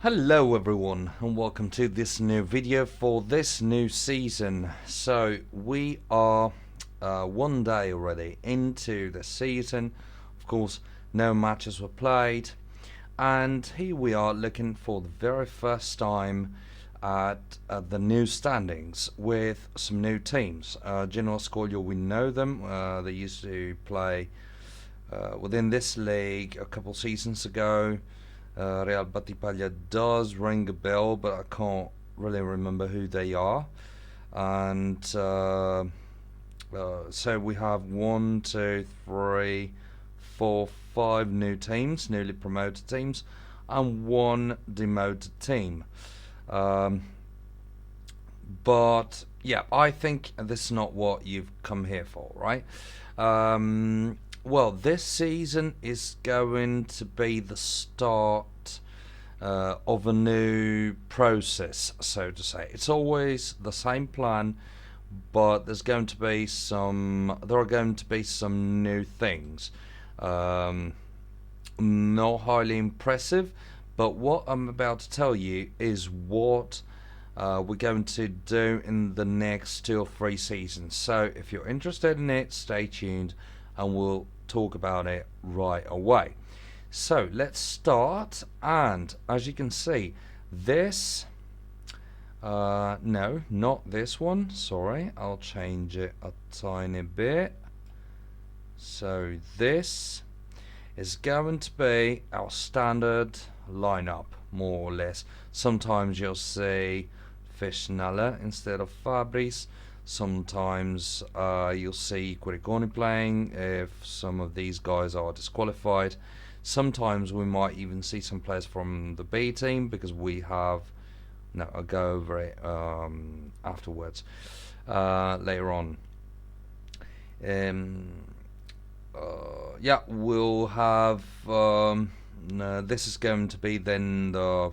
Hello everyone and welcome to this new video for this new season. So we are one day already into the season. Of course, no matches were played, and here we are looking for the very first time at the new standings with some new teams. Genoa Scoglio, we know them. They used to play within this league a couple seasons ago. Real Battipaglia does ring a bell, but I can't really remember who they are. And so we have 1, 2, 3, 4, 5 new teams, newly promoted teams, and one demoted team. But yeah, I think this is not what you've come here for, right? Well, this season is going to be the start of a new process, so to say. It's always the same plan, but there are going to be some new things. Not highly impressive, but what I'm about to tell you is what we're going to do in the next 2 or 3 seasons. So if you're interested in it, stay tuned and we'll talk about it right away. So let's start, and as you can see, this no, not this one, sorry, I'll change it a tiny bit. So this is going to be our standard lineup, more or less. Sometimes you'll see Fishnala instead of Fabris. Sometimes you'll see Quiriconi playing if some of these guys are disqualified. Sometimes we might even see some players from the B team because we have. No, I'll go over it afterwards, later on. Yeah, we'll have. No, this is going to be then the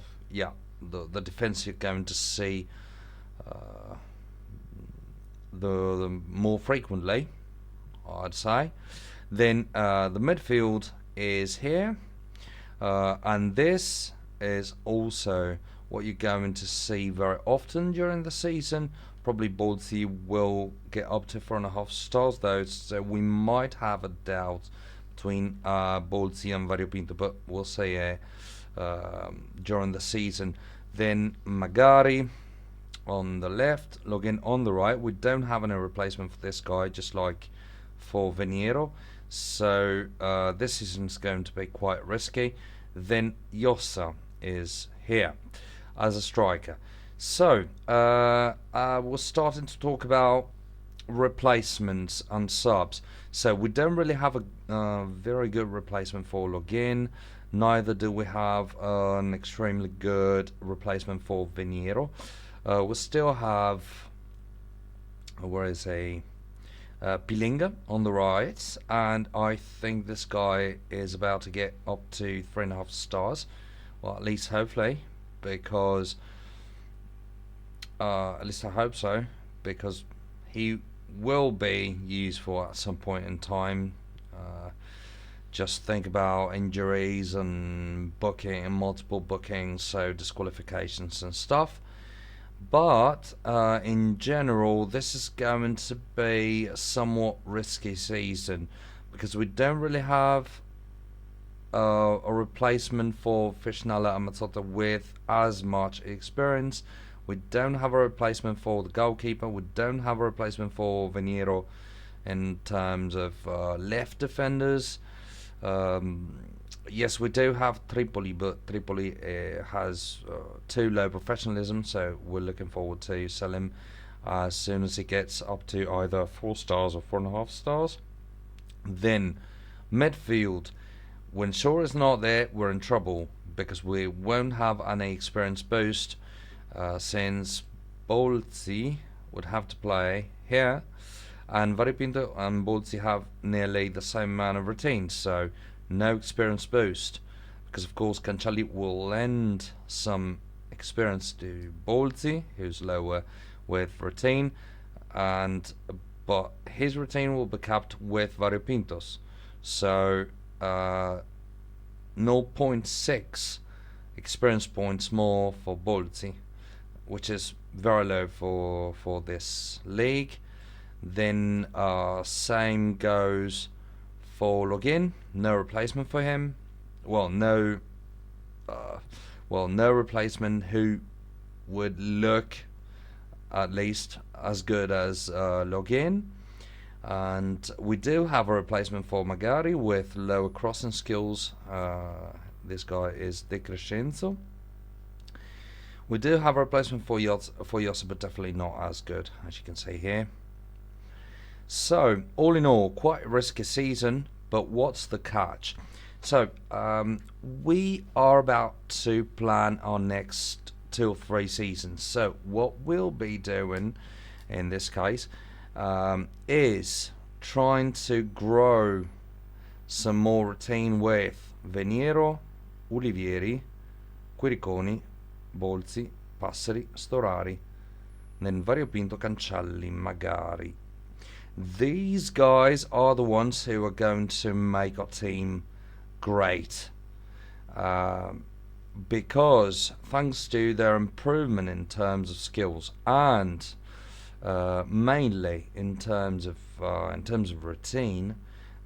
defense you're going to see. The more frequently, I'd say. Then the midfield is here, and this is also what you're going to see very often during the season. Probably Balti will get up to 4.5 stars though, so we might have a doubt between Balti and Variopinto, but we'll see during the season. Then Magari on the left, Login on the right. We don't have any replacement for this guy, just like for Veniero. So this season's going to be quite risky. Then Yossa is here as a striker. So we're starting to talk about replacements and subs. So we don't really have a very good replacement for Login. Neither do we have an extremely good replacement for Veniero. We still have Pilinga on the right, and I think this guy is about to get up to 3.5 stars. Well, at least hopefully, because at least I hope so, because he will be useful at some point in time. Just think about injuries and booking and multiple bookings, so disqualifications and stuff. But in general, this is going to be a somewhat risky season because we don't really have a replacement for Fishnala and Matota with as much experience. We don't have a replacement for the goalkeeper. We don't have a replacement for Veniero in terms of left defenders. Yes, we do have Tripoli, but Tripoli has too low professionalism, so we're looking forward to sell him as soon as he gets up to either 4 stars or 4.5 stars. Then midfield, when Shaw is not there, we're in trouble because we won't have any experience boost since Bolzi would have to play here, and Variopinto and Bolzi have nearly the same amount of routines, so no experience boost, because of course Canciali will lend some experience to Bolzi, who's lower with routine, but his routine will be capped with Variopintos, so 0.6 experience points more for Bolzi, which is very low for this league. Then same goes for Login. No replacement for him. Well, no replacement who would look at least as good as Login. And we do have a replacement for Magari with lower crossing skills. This guy is De Crescenzo. We do have a replacement for Yossa, but definitely not as good, as you can see here. So, all in all, quite a risky season, but what's the catch? So, we are about to plan our next 2 or 3 seasons. So, what we'll be doing in this case is trying to grow some more routine with Veniero, Olivieri, Quiriconi, Bolzi, Passeri, Storari, then Variopinto, Cancelli, Magari. These guys are the ones who are going to make our team great, because thanks to their improvement in terms of skills and mainly in terms of routine,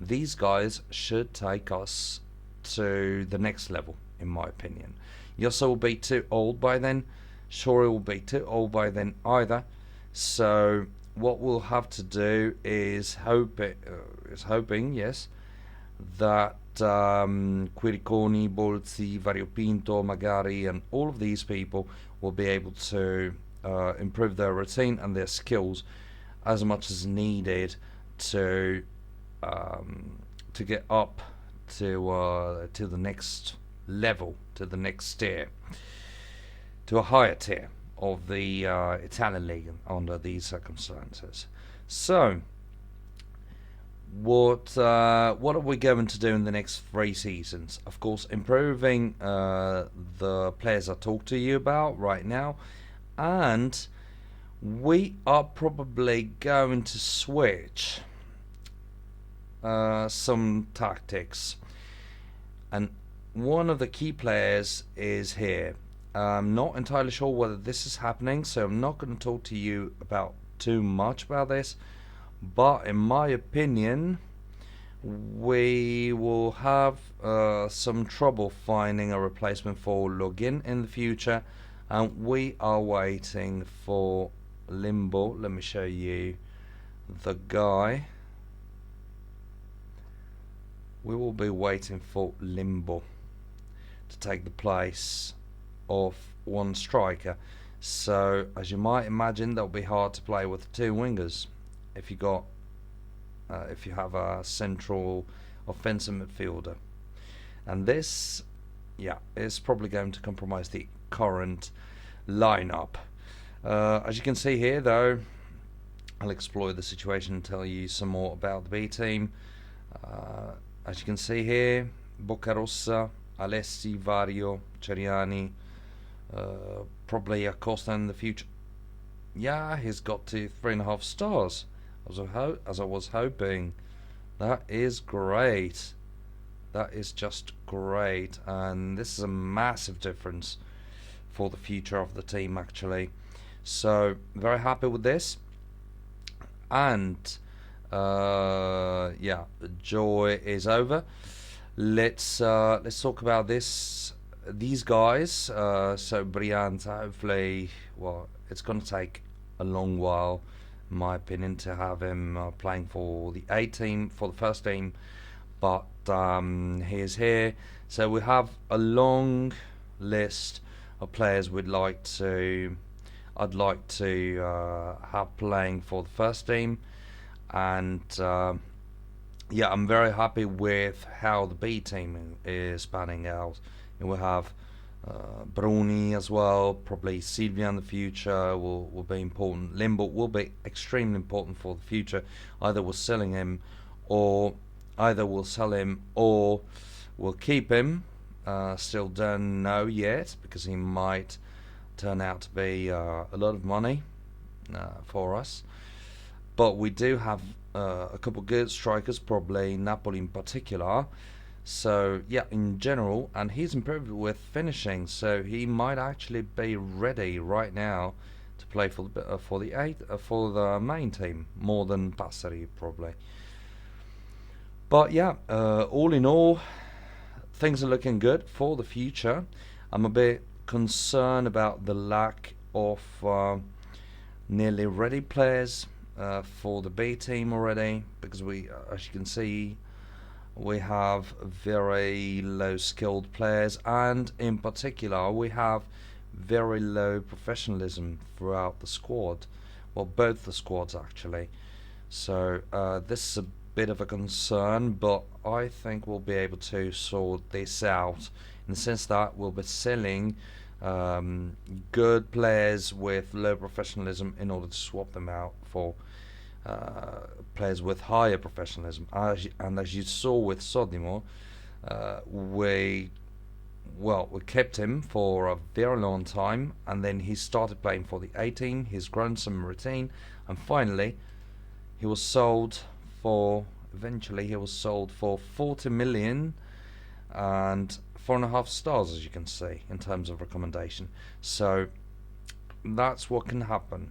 these guys should take us to the next level, in my opinion. Yossa will be too old by then. Shori will be too old by then either. So what we'll have to do is hoping, yes, that Quiriconi, Bolzi, Variopinto, Magari, and all of these people will be able to improve their routine and their skills as much as needed to get up to the next level, to the next tier, to a higher tier of the Italian league under these circumstances. So, what are we going to do in the next 3 seasons? Of course, improving the players I talked to you about right now, and we are probably going to switch some tactics, and one of the key players is here. I'm not entirely sure whether this is happening, so I'm not going to talk to you about too much about this, but in my opinion we will have some trouble finding a replacement for Login in the future, and we are waiting for Limbo. Let me show you the guy. We will be waiting for Limbo to take the place of one striker. So, as you might imagine, that'll be hard to play with 2 wingers if you have a central offensive midfielder. And this, yeah, is probably going to compromise the current lineup. As you can see here, though, I'll explore the situation and tell you some more about the B team. As you can see here, Boccarossa, Alessi, Vario, Ceriani, probably Acosta in the future. Yeah, he's got to 3.5 stars, as I was hoping. That is great. That is just great, and this is a massive difference for the future of the team, actually. So very happy with this, and yeah, the joy is over. Let's talk about these guys. So Brianza, hopefully, well, it's going to take a long while, in my opinion, to have him playing for the A team, for the first team, but he is here. So we have a long list of players I'd like to have playing for the first team, and yeah, I'm very happy with how the B team is panning out. And we'll have Bruni as well, probably Silvia in the future will be important. Limbo will be extremely important for the future. Either we're selling him, or we'll keep him. Still don't know yet, because he might turn out to be a lot of money for us. But we do have a couple good strikers, probably Napoli in particular. So yeah, in general, and he's improved with finishing, so he might actually be ready right now to play for the main team more than Passeri probably. But yeah, all in all, things are looking good for the future. I'm a bit concerned about the lack of nearly ready players for the B team already, because as you can see, we have very low skilled players, and in particular we have very low professionalism throughout the squad, well, both the squads actually. So this is a bit of a concern, but I think we'll be able to sort this out in the sense that we'll be selling good players with low professionalism in order to swap them out for players with higher professionalism. And as you saw with Sodimo, we kept him for a very long time, and then he started playing for the A team. He's grown some routine, and finally eventually he was sold for 40 million and 4.5 stars, as you can see, in terms of recommendation. So that's what can happen.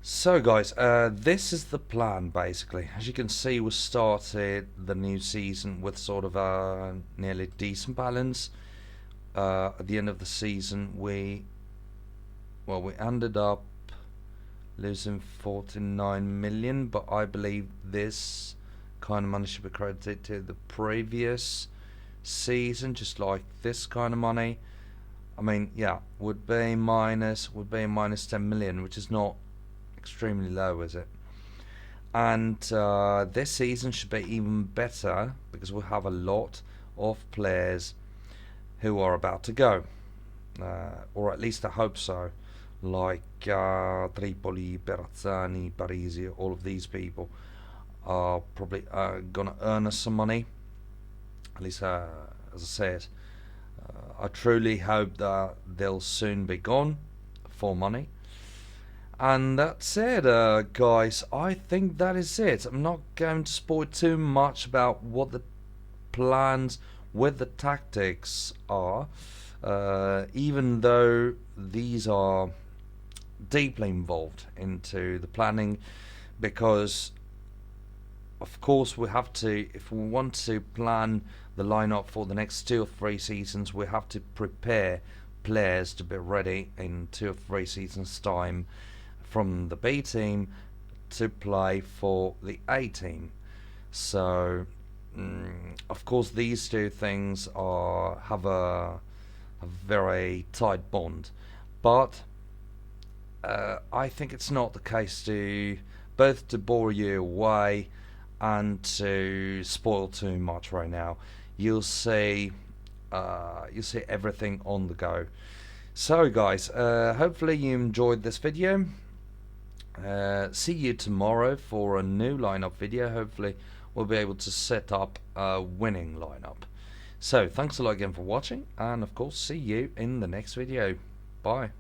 So guys, this is the plan basically. As you can see, we started the new season with sort of a nearly decent balance. At the end of the season, we ended up losing 49 million, but I believe this kind of money should be credited to the previous season, just like this kind of money. I mean, yeah, would be minus 10 million, which is not extremely low, is it? And this season should be even better because we'll have a lot of players who are about to go, or at least I hope so, like Tripoli, Berrazzani, Parisi. All of these people are probably gonna earn us some money, at least as I said. I truly hope that they'll soon be gone for money. And that's it, guys. I think that is it. I'm not going to spoil too much about what the plans with the tactics are, even though these are deeply involved into the planning, because of course we have to, if we want to plan the lineup for the next 2 or 3 seasons, we have to prepare players to be ready in 2 or 3 seasons time from the B team to play for the A team. So of course these two things have a very tight bond, but I think it's not the case to both to bore you away and to spoil too much right now. You'll see everything on the go. So guys, hopefully you enjoyed this video. See you tomorrow for a new lineup video. Hopefully we'll be able to set up a winning lineup. So thanks a lot again for watching, and of course see you in the next video. Bye.